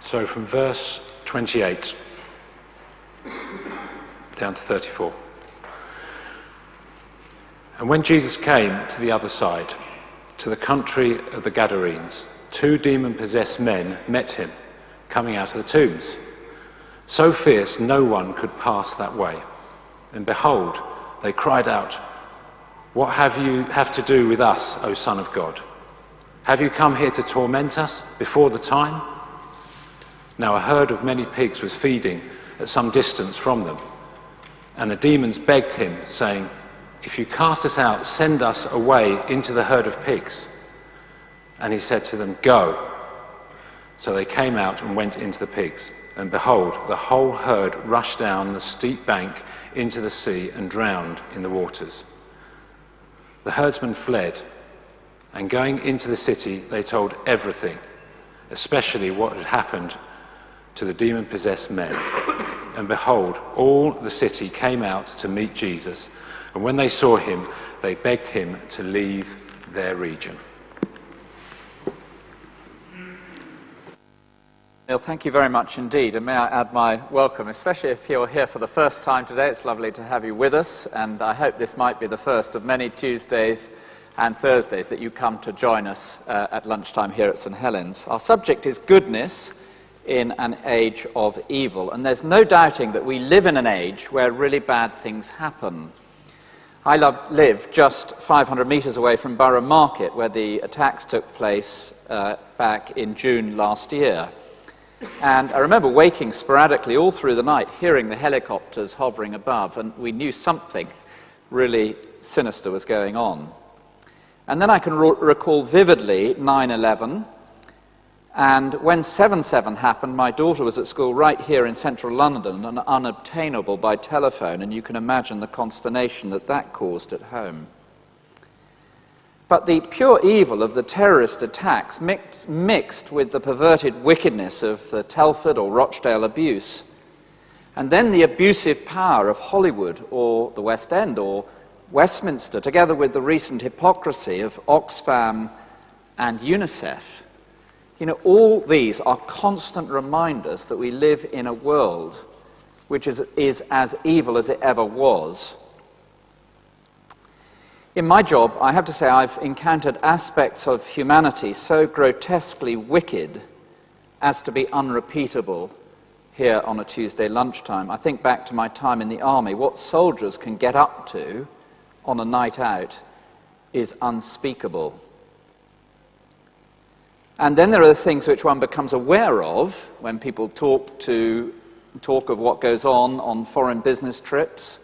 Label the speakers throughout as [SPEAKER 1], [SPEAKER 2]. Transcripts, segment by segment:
[SPEAKER 1] So from verse 28 down to 34. And when Jesus came to the other side, to the country of the Gadarenes, 2 demon-possessed men met him, coming out of the tombs. So fierce no one could pass that way. And behold, they cried out, "What have you to do with us, O Son of God? Have you come here to torment us before the time?" Now a herd of many pigs was feeding at some distance from them, and the demons begged him, saying, "If you cast us out, send us away into the herd of pigs." And he said to them, "Go." So they came out and went into the pigs, and behold, the whole herd rushed down the steep bank into the sea and drowned in the waters. The herdsmen fled, and going into the city, they told everything, especially what had happened to the demon-possessed men. And behold, all the city came out to meet Jesus, and when they saw him, they begged him to leave their region.
[SPEAKER 2] Neil, thank you very much indeed, and may I add my welcome, especially if you're here for the first time today. It's lovely to have you with us, and I hope this might be the first of many Tuesdays and Thursdays that you come to join us at lunchtime here at St. Helen's. Our subject is goodness in an age of evil, and there's no doubting that we live in an age where really bad things happen. I live just 500 metres away from Borough Market, where the attacks took place back in June last year. And I remember waking sporadically all through the night, hearing the helicopters hovering above, and we knew something really sinister was going on. And then I can recall vividly 9/11, and when 7/7 happened, my daughter was at school right here in central London and unobtainable by telephone, and you can imagine the consternation that that caused at home. But the pure evil of the terrorist attacks mixed with the perverted wickedness of the Telford or Rochdale abuse, and then the abusive power of Hollywood or the West End or Westminster, together with the recent hypocrisy of Oxfam and UNICEF. You know, all these are constant reminders that we live in a world which is as evil as it ever was. In my job, I have to say I've encountered aspects of humanity so grotesquely wicked as to be unrepeatable here on a Tuesday lunchtime. I think back to my time in the army. What soldiers can get up to on a night out is unspeakable. And then there are the things which one becomes aware of when people talk of what goes on foreign business trips,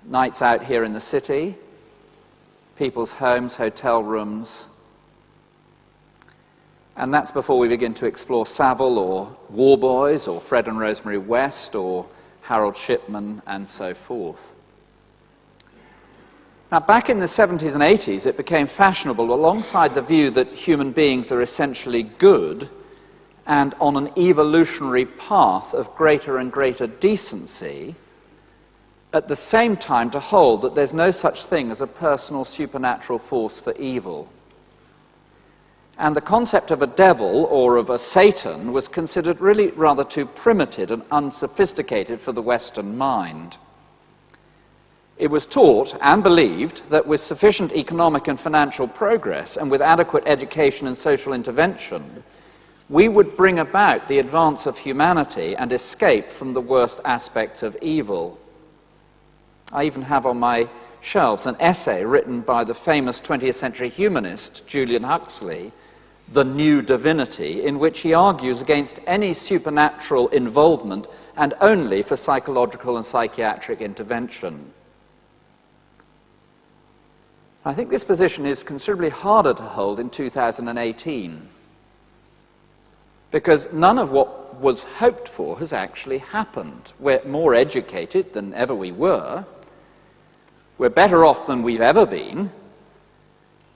[SPEAKER 2] nights out here in the city, people's homes, hotel rooms. And that's before we begin to explore Savile or War Boys or Fred and Rosemary West or Harold Shipman and so forth. Now, back in the 70s and 80s, it became fashionable, alongside the view that human beings are essentially good and on an evolutionary path of greater and greater decency, at the same time to hold that there's no such thing as a personal supernatural force for evil. And the concept of a devil or of a Satan was considered really rather too primitive and unsophisticated for the Western mind. It was taught and believed that with sufficient economic and financial progress and with adequate education and social intervention, we would bring about the advance of humanity and escape from the worst aspects of evil. I even have on my shelves an essay written by the famous 20th century humanist Julian Huxley, The New Divinity, in which he argues against any supernatural involvement and only for psychological and psychiatric intervention. I think this position is considerably harder to hold in 2018, because none of what was hoped for has actually happened. We're more educated than ever we were. We're better off than we've ever been.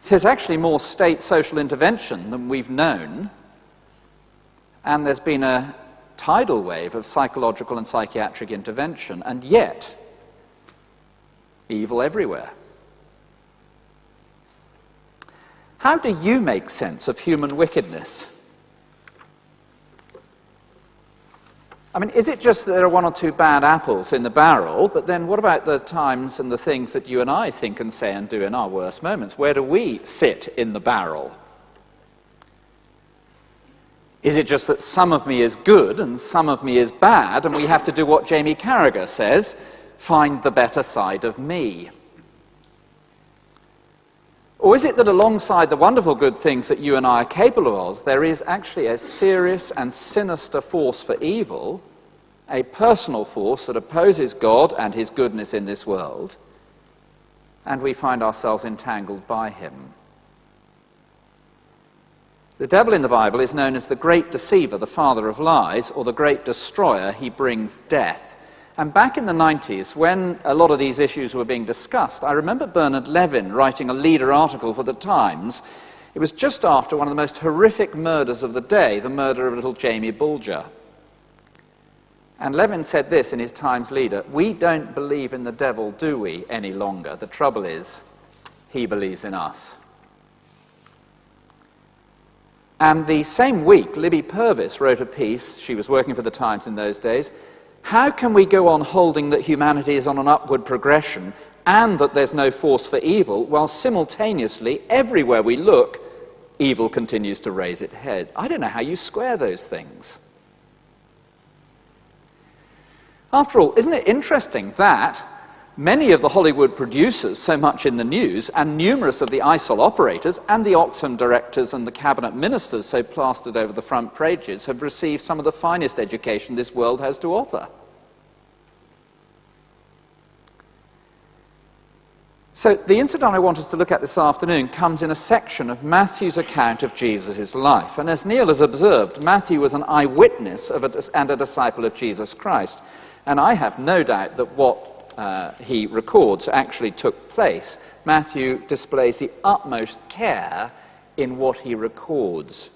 [SPEAKER 2] There's actually more state social intervention than we've known. And there's been a tidal wave of psychological and psychiatric intervention, and yet, evil everywhere. How do you make sense of human wickedness? I mean, is it just that there are one or two bad apples in the barrel, but then what about the times and the things that you and I think and say and do in our worst moments? Where do we sit in the barrel? Is it just that some of me is good and some of me is bad, and we have to do what Jamie Carragher says, find the better side of me? Or is it that alongside the wonderful good things that you and I are capable of, there is actually a serious and sinister force for evil, a personal force that opposes God and his goodness in this world, and we find ourselves entangled by him? The devil in the Bible is known as the great deceiver, the father of lies, or the great destroyer. He brings death. And back in the 90s, when a lot of these issues were being discussed, I remember Bernard Levin writing a leader article for the Times. It was just after one of the most horrific murders of the day, the murder of little Jamie Bulger. And Levin said this in his Times leader: "We don't believe in the devil, do we, any longer? The trouble is, he believes in us." And the same week, Libby Purvis wrote a piece, she was working for the Times in those days: "How can we go on holding that humanity is on an upward progression and that there's no force for evil, while simultaneously, everywhere we look, evil continues to raise its head?" I don't know how you square those things. After all, isn't it interesting that many of the Hollywood producers so much in the news, and numerous of the ISOL operators and the Oxfam directors and the cabinet ministers so plastered over the front pages have received some of the finest education this world has to offer? So the incident I want us to look at this afternoon comes in a section of Matthew's account of Jesus' life. And as Neil has observed, Matthew was an eyewitness and a disciple of Jesus Christ. And I have no doubt that what he records actually took place. Matthew displays the utmost care in what he records.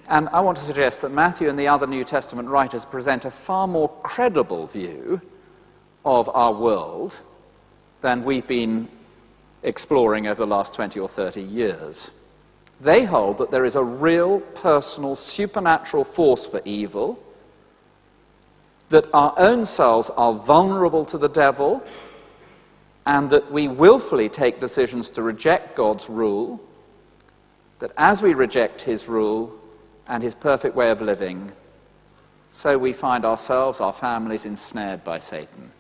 [SPEAKER 2] And I want to suggest that Matthew and the other New Testament writers present a far more credible view of our world than we've been exploring over the last 20 or 30 years. They hold that there is a real, personal, supernatural force for evil, that our own selves are vulnerable to the devil, and that we willfully take decisions to reject God's rule, that as we reject his rule and his perfect way of living, so we find ourselves, our families, ensnared by Satan.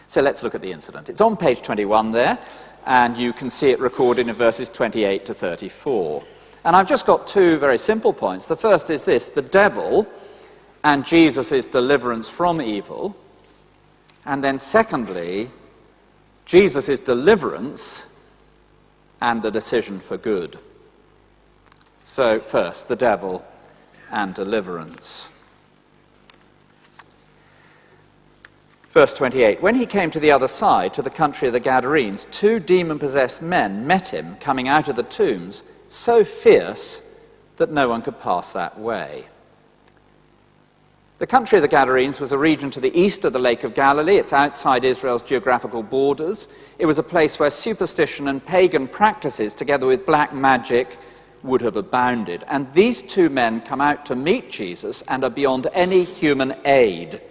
[SPEAKER 2] So let's look at the incident. It's on page 21 there, and you can see it recorded in verses 28 to 34. And I've just got two very simple points. The first is this: the devil and Jesus' deliverance from evil. And then secondly, Jesus' deliverance and the decision for good. So first, the devil and deliverance. Verse 28, when he came to the other side, to the country of the Gadarenes, 2 demon-possessed men met him coming out of the tombs, so fierce that no one could pass that way. The country of the Gadarenes was a region to the east of the Lake of Galilee. It's outside Israel's geographical borders. It was a place where superstition and pagan practices, together with black magic, would have abounded. And these 2 men come out to meet Jesus and are beyond any human aid.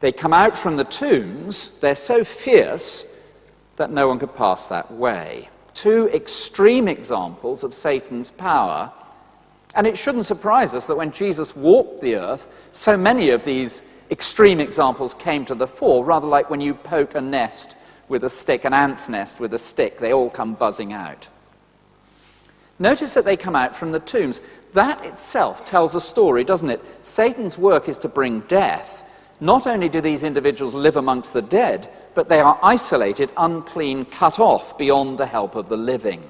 [SPEAKER 2] They come out from the tombs. They're so fierce that no one could pass that way. 2 extreme examples of Satan's power. And it shouldn't surprise us that when Jesus walked the earth, so many of these extreme examples came to the fore, rather like when you poke a nest with a stick, an ant's nest with a stick, they all come buzzing out. Notice that they come out from the tombs. That itself tells a story, doesn't it? Satan's work is to bring death. Not only do these individuals live amongst the dead, but they are isolated, unclean, cut off beyond the help of the living.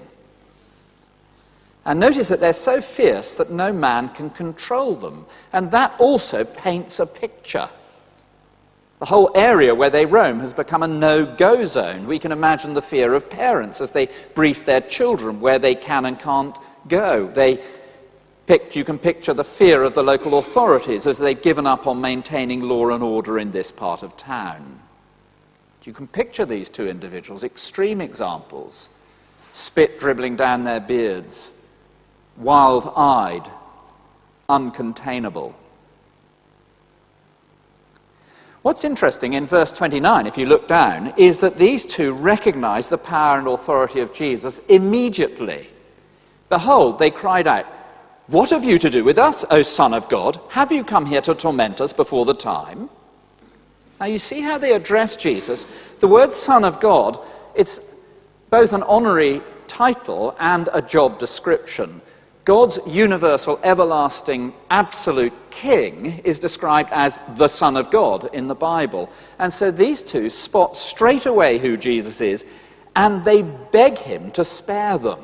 [SPEAKER 2] And notice that they're so fierce that no man can control them. And that also paints a picture. The whole area where they roam has become a no-go zone. We can imagine the fear of parents as they brief their children where they can and can't go. You can picture the fear of the local authorities as they've given up on maintaining law and order in this part of town. You can picture these 2 individuals, extreme examples, spit dribbling down their beards, wild-eyed, uncontainable. What's interesting in verse 29, if you look down, is that these two recognize the power and authority of Jesus immediately. Behold, they cried out, "What have you to do with us, O Son of God? Have you come here to torment us before the time?" Now you see how they address Jesus. The word Son of God, it's both an honorary title and a job description. God's universal, everlasting, absolute King is described as the Son of God in the Bible. And so these two spot straight away who Jesus is, and they beg him to spare them.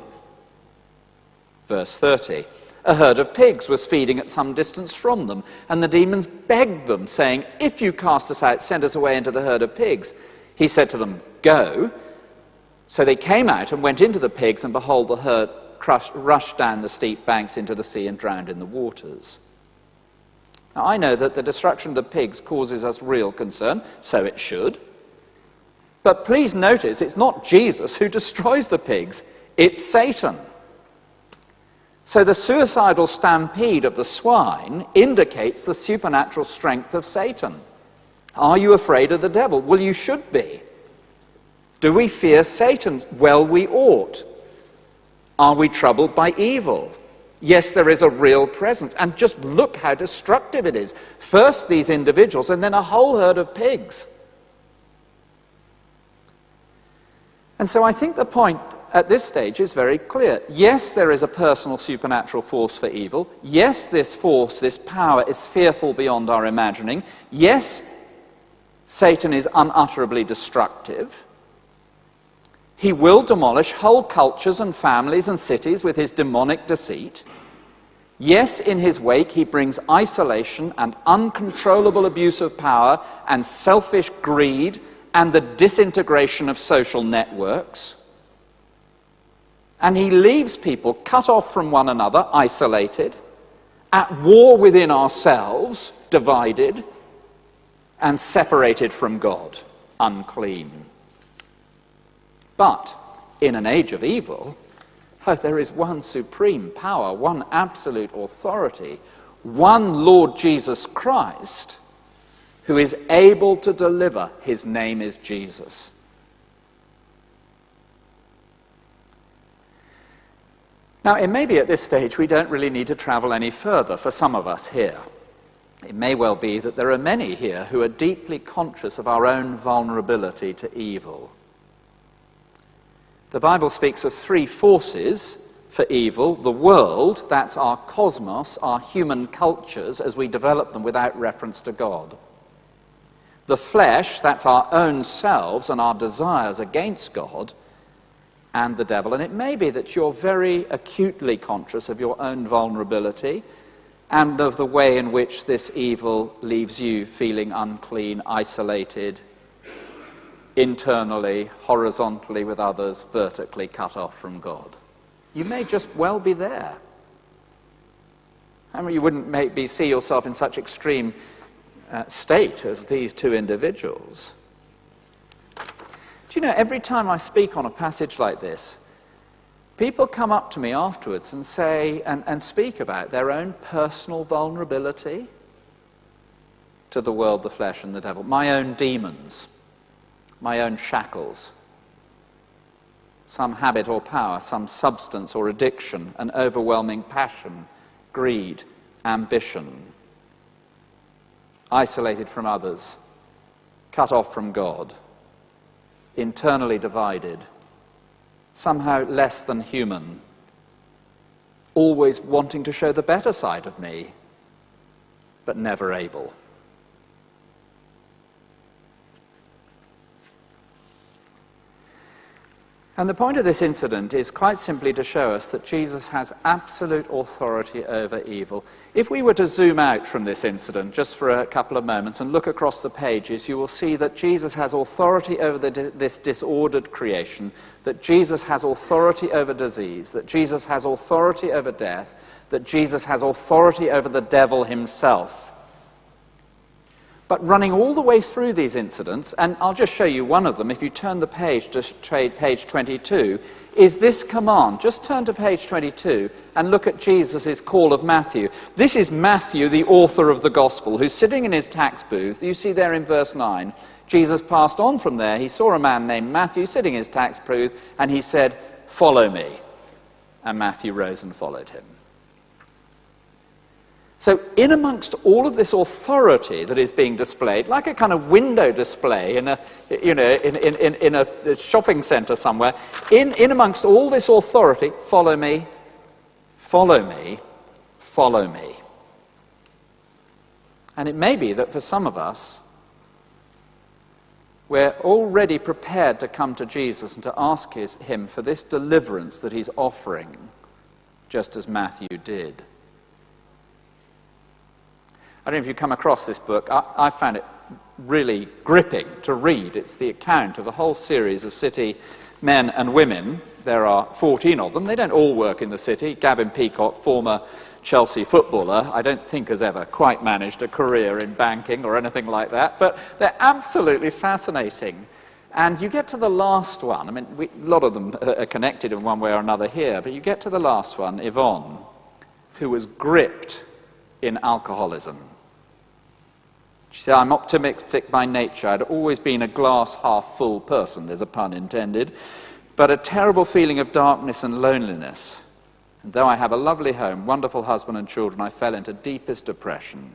[SPEAKER 2] Verse 30, a herd of pigs was feeding at some distance from them, and the demons begged them, saying, "If you cast us out, send us away into the herd of pigs." He said to them, "Go." So they came out and went into the pigs, and behold, the herd rushed down the steep banks into the sea and drowned in the waters. Now, I know that the destruction of the pigs causes us real concern, so it should. But please notice, it's not Jesus who destroys the pigs, it's Satan. So the suicidal stampede of the swine indicates the supernatural strength of Satan. Are you afraid of the devil? Well, you should be. Do we fear Satan? Well, we ought. Are we troubled by evil? Yes, there is a real presence. And just look how destructive it is. First these individuals, and then a whole herd of pigs. And so I think the point at this stage is very clear. Yes, there is a personal supernatural force for evil. Yes, this force, this power is fearful beyond our imagining. Yes, Satan is unutterably destructive. He will demolish whole cultures and families and cities with his demonic deceit. Yes, in his wake he brings isolation and uncontrollable abuse of power and selfish greed and the disintegration of social networks. And he leaves people cut off from one another, isolated, at war within ourselves, divided, and separated from God, unclean. But in an age of evil, there is one supreme power, one absolute authority, one Lord Jesus Christ, who is able to deliver. His name is Jesus. Now, it may be at this stage we don't really need to travel any further for some of us here. It may well be that there are many here who are deeply conscious of our own vulnerability to evil. The Bible speaks of three forces for evil. The world, that's our cosmos, our human cultures as we develop them without reference to God. The flesh, that's our own selves and our desires against God, and the devil. And it may be that you're very acutely conscious of your own vulnerability and of the way in which this evil leaves you feeling unclean, isolated, internally, horizontally with others, vertically cut off from God. You may just well be there. I mean, you wouldn't maybe see yourself in such extreme state as these two individuals. Do you know, every time I speak on a passage like this, people come up to me afterwards and say, and speak about their own personal vulnerability to the world, the flesh, and the devil. My own demons. My own shackles, some habit or power, some substance or addiction, an overwhelming passion, greed, ambition, isolated from others, cut off from God, internally divided, somehow less than human, always wanting to show the better side of me, but never able. And the point of this incident is quite simply to show us that Jesus has absolute authority over evil. If we were to zoom out from this incident just for a couple of moments and look across the pages, you will see that Jesus has authority over this disordered creation, that Jesus has authority over disease, that Jesus has authority over death, that Jesus has authority over the devil himself. But running all the way through these incidents, and I'll just show you one of them, if you turn the page to page 22, is this command. Just turn to page 22 and look at Jesus' call of Matthew. This is Matthew, the author of the gospel, who's sitting in his tax booth. You see there in verse 9, Jesus passed on from there. He saw a man named Matthew sitting in his tax booth, and he said, "Follow me." And Matthew rose and followed him. So in amongst all of this authority that is being displayed, like a kind of window display in a shopping centre somewhere, in amongst all this authority, follow me, follow me, follow me. And it may be that for some of us, we're already prepared to come to Jesus and to ask him for this deliverance that he's offering, just as Matthew did. I don't know if you've come across this book. I found it really gripping to read. It's the account of a whole series of city men and women. There are 14 of them. They don't all work in the city. Gavin Peacock, former Chelsea footballer, I don't think has ever quite managed a career in banking or anything like that, but they're absolutely fascinating. And you get to the last one. I mean, a lot of them are connected in one way or another here, but you get to the last one, Yvonne, who was gripped in alcoholism. She said, "I'm optimistic by nature. I'd always been a glass half full person," there's a pun intended, "but a terrible feeling of darkness and loneliness. And though I have a lovely home, wonderful husband and children, I fell into deepest depression."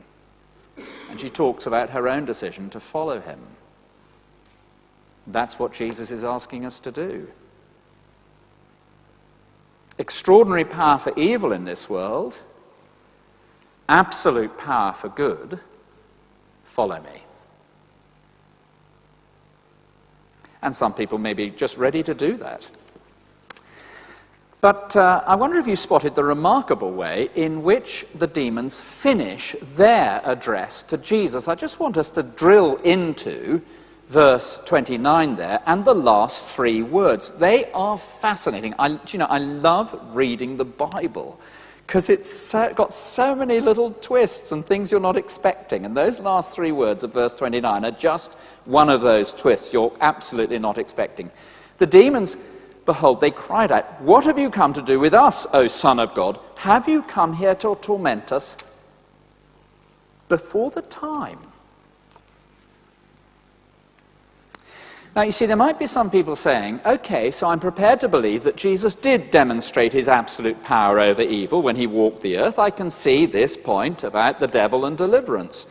[SPEAKER 2] And she talks about her own decision to follow him. That's what Jesus is asking us to do. Extraordinary power for evil in this world, absolute power for good. Follow me. And some people may be just ready to do that. But I wonder if you spotted the remarkable way in which the demons finish their address to Jesus. I just want us to drill into verse 29 there and the last three words. They are fascinating. I love reading the Bible, because it's got so many little twists and things you're not expecting. And those last three words of verse 29 are just one of those twists you're absolutely not expecting. The demons, behold, they cried out, "What have you come to do with us, O Son of God? Have you come here to torment us before the time?" Now, you see, there might be some people saying, okay, so I'm prepared to believe that Jesus did demonstrate his absolute power over evil when he walked the earth. I can see this point about the devil and deliverance.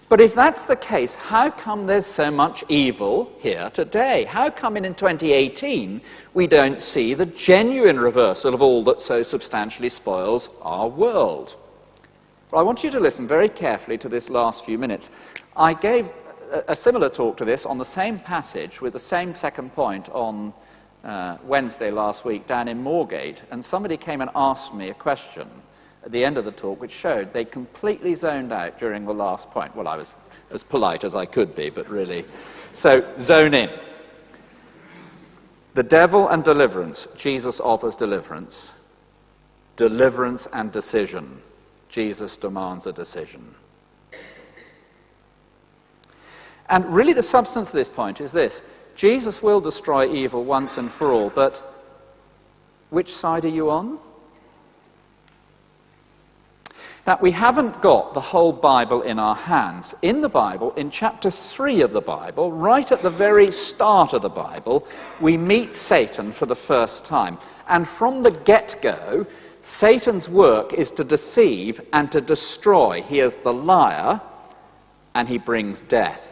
[SPEAKER 2] But if that's the case, how come there's so much evil here today? How come in 2018 we don't see the genuine reversal of all that so substantially spoils our world? Well, I want you to listen very carefully to this last few minutes. I gave a similar talk to this on the same passage with the same second point on Wednesday last week down in Moorgate, and somebody came and asked me a question at the end of the talk which showed they completely zoned out during the last point. Well, I was as polite as I could be, but really. So, zone in. The devil and deliverance. Jesus offers deliverance. Deliverance and decision. Jesus demands a decision. And really the substance of this point is this: Jesus will destroy evil once and for all, but which side are you on? Now, we haven't got the whole Bible in our hands. In the Bible, in chapter 3 of the Bible, right at the very start of the Bible, we meet Satan for the first time. And from the get-go, Satan's work is to deceive and to destroy. He is the liar, and he brings death.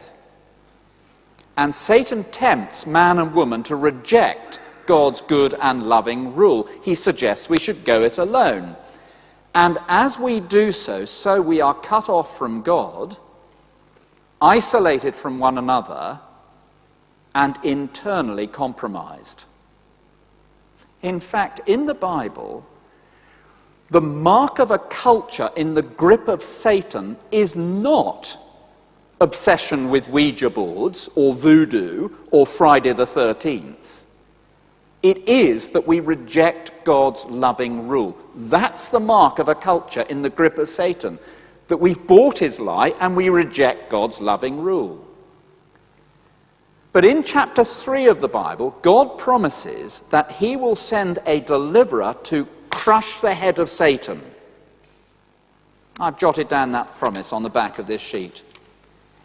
[SPEAKER 2] And Satan tempts man and woman to reject God's good and loving rule. He suggests we should go it alone. And as we do so, so we are cut off from God, isolated from one another, and internally compromised. In fact, in the Bible, the mark of a culture in the grip of Satan is not obsession with Ouija boards or voodoo or Friday the 13th. It is that we reject God's loving rule. That's the mark of a culture in the grip of Satan. that we've bought his lie and we reject God's loving rule. But in chapter 3 of the Bible, God promises that he will send a deliverer to crush the head of Satan. I've jotted down that promise on the back of this sheet.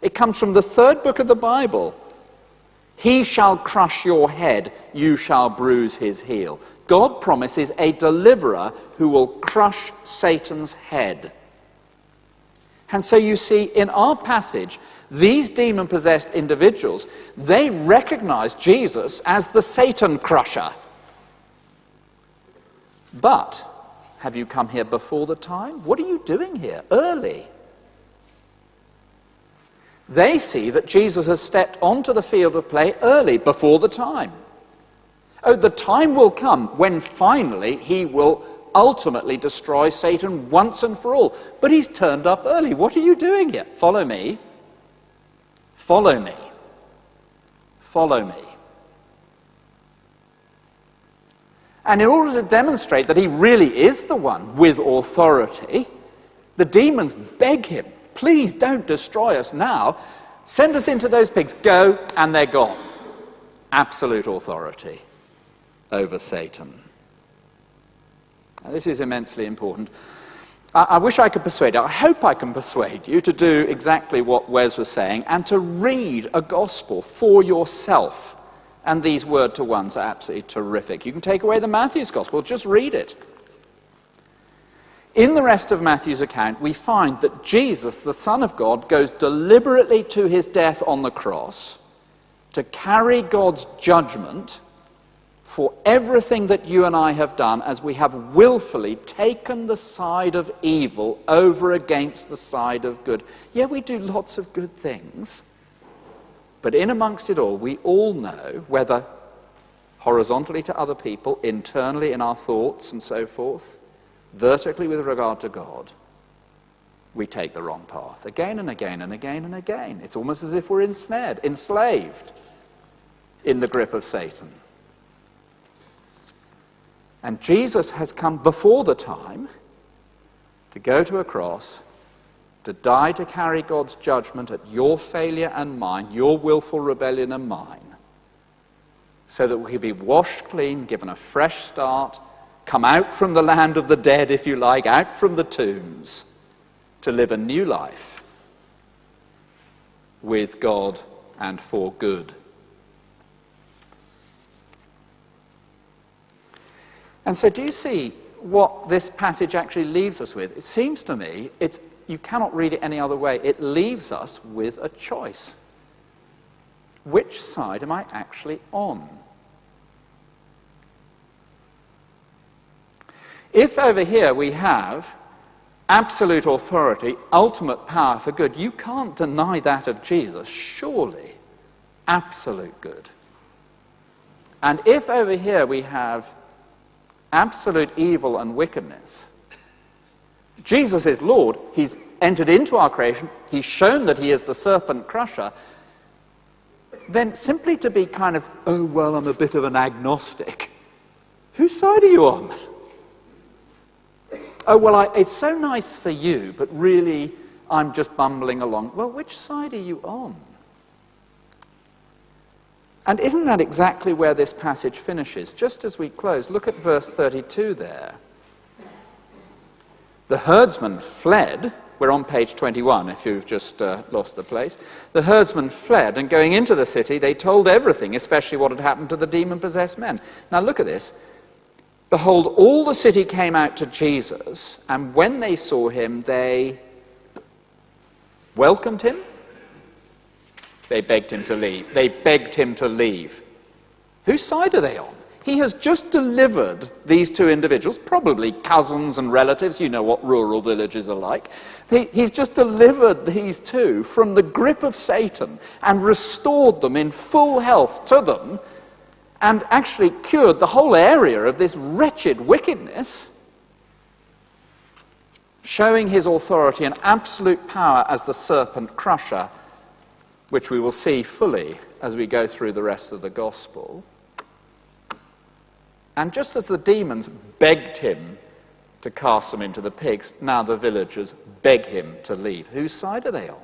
[SPEAKER 2] It comes from the 3rd book of the Bible. He shall crush your head, you shall bruise his heel. God promises a deliverer who will crush Satan's head. And so you see, in our passage, these demon-possessed individuals, they recognize Jesus as the Satan crusher. But have you come here before the time? What are you doing here early? They see that Jesus has stepped onto the field of play early, before the time. Oh, the time will come when finally he will ultimately destroy Satan once and for all. But he's turned up early. What are you doing here? Follow me. Follow me. Follow me. And in order to demonstrate that he really is the one with authority, the demons beg him, please don't destroy us now. Send us into those pigs. Go, and they're gone. Absolute authority over Satan. Now, this is immensely important. I wish I could persuade you, I hope I can persuade you to do exactly what Wes was saying and to read a gospel for yourself. And these word-to-ones are absolutely terrific. You can take away the Matthew's gospel, just read it. In the rest of Matthew's account, we find that Jesus, the Son of God, goes deliberately to his death on the cross to carry God's judgment for everything that you and I have done, as we have willfully taken the side of evil over against the side of good. Yeah, we do lots of good things, but in amongst it all, we all know, whether horizontally to other people, internally in our thoughts and so forth, vertically with regard to God, we take the wrong path again and again and again and again. It's almost as if we're ensnared, enslaved in the grip of Satan. And Jesus has come before the time to go to a cross, to die to carry God's judgment at your failure and mine, your willful rebellion and mine, so that we can be washed clean, given a fresh start, come out from the land of the dead, if you like, out from the tombs, to live a new life with God and for good. And so do you see what this passage actually leaves us with? It seems to me, you cannot read it any other way. It leaves us with a choice. Which side am I actually on? If over here we have absolute authority, ultimate power for good, you can't deny that of Jesus, surely. Absolute good. And if over here we have absolute evil and wickedness, Jesus is Lord. He's entered into our creation. He's shown that he is the serpent crusher. Then simply to be kind of, oh, well, I'm a bit of an agnostic. Whose side are you on? Oh, well, it's so nice for you, but really I'm just bumbling along. Well, which side are you on? And isn't that exactly where this passage finishes? Just as we close, look at verse 32 there. The herdsman fled. We're on page 21 if you've just lost the place. The herdsman fled, and going into the city, they told everything, especially what had happened to the demon-possessed men. Now look at this. Behold, all the city came out to Jesus, and when they saw him, they welcomed him. They begged him to leave. They begged him to leave. Whose side are they on? He has just delivered these two individuals, probably cousins and relatives. You know what rural villages are like. He's just delivered these two from the grip of Satan and restored them in full health to them, and actually cured the whole area of this wretched wickedness, showing his authority and absolute power as the serpent crusher, which we will see fully as we go through the rest of the gospel. And just as the demons begged him to cast them into the pigs. Now the villagers beg him to leave. Whose side are they on?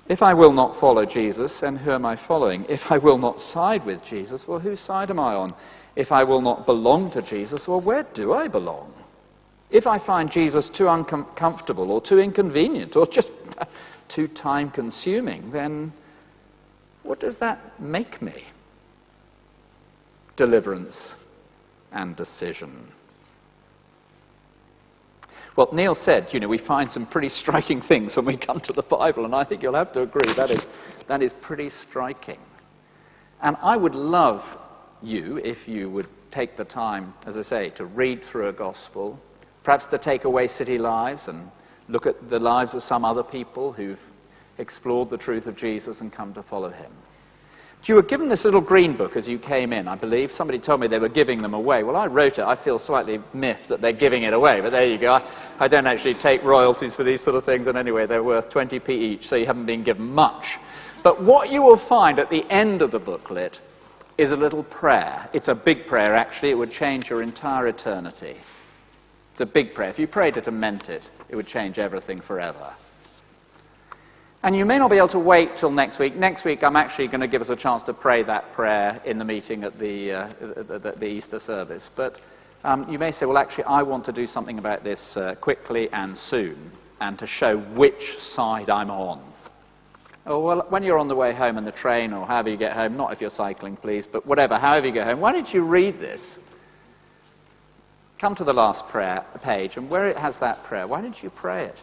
[SPEAKER 2] If I will not follow Jesus, then who am I following? If I will not side with Jesus, well, whose side am I on? If I will not belong to Jesus, well, where do I belong? If I find Jesus too uncomfortable or too inconvenient or just too time-consuming, then what does that make me? Deliverance and decision. Well, Neil said, we find some pretty striking things when we come to the Bible, and I think you'll have to agree that is pretty striking. And I would love you, if you would take the time, as I say, to read through a gospel, perhaps to take away city lives and look at the lives of some other people who've explored the truth of Jesus and come to follow him. You were given this little green book as you came in, I believe. Somebody told me they were giving them away. Well, I wrote it. I feel slightly miffed that they're giving it away, but there you go. I don't actually take royalties for these sort of things, and anyway, they're worth 20p each, so you haven't been given much. But what you will find at the end of the booklet is a little prayer. It's a big prayer, actually. It would change your entire eternity. It's a big prayer. If you prayed it and meant it, it would change everything forever. And you may not be able to wait till next week. Next week, I'm actually going to give us a chance to pray that prayer in the meeting at the Easter service. But you may say, well, actually, I want to do something about this quickly and soon, and to show which side I'm on. Oh, well, when you're on the way home in the train, or however you get home, not if you're cycling, please, but whatever, however you get home, why don't you read this? Come to the last prayer page, and where it has that prayer, why don't you pray it?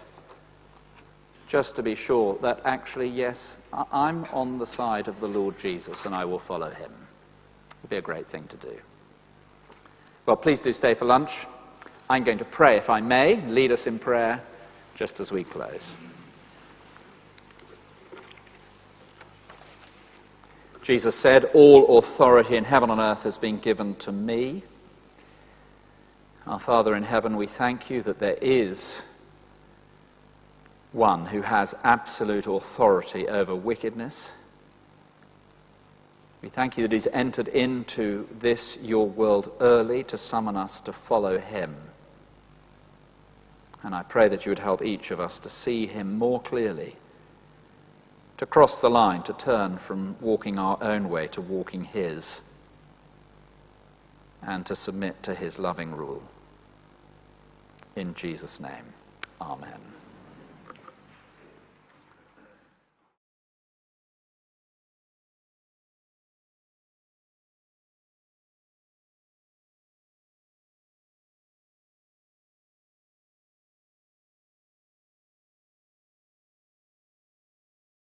[SPEAKER 2] Just to be sure that actually, yes, I'm on the side of the Lord Jesus and I will follow him. It would be a great thing to do. Well, please do stay for lunch. I'm going to pray, if I may, lead us in prayer just as we close. Jesus said, "All authority in heaven and earth has been given to me." Our Father in heaven, we thank you that there is one who has absolute authority over wickedness. We thank you that he's entered into this, your world, early to summon us to follow him. And I pray that you would help each of us to see him more clearly, to cross the line, to turn from walking our own way to walking his, and to submit to his loving rule. In Jesus' name, amen.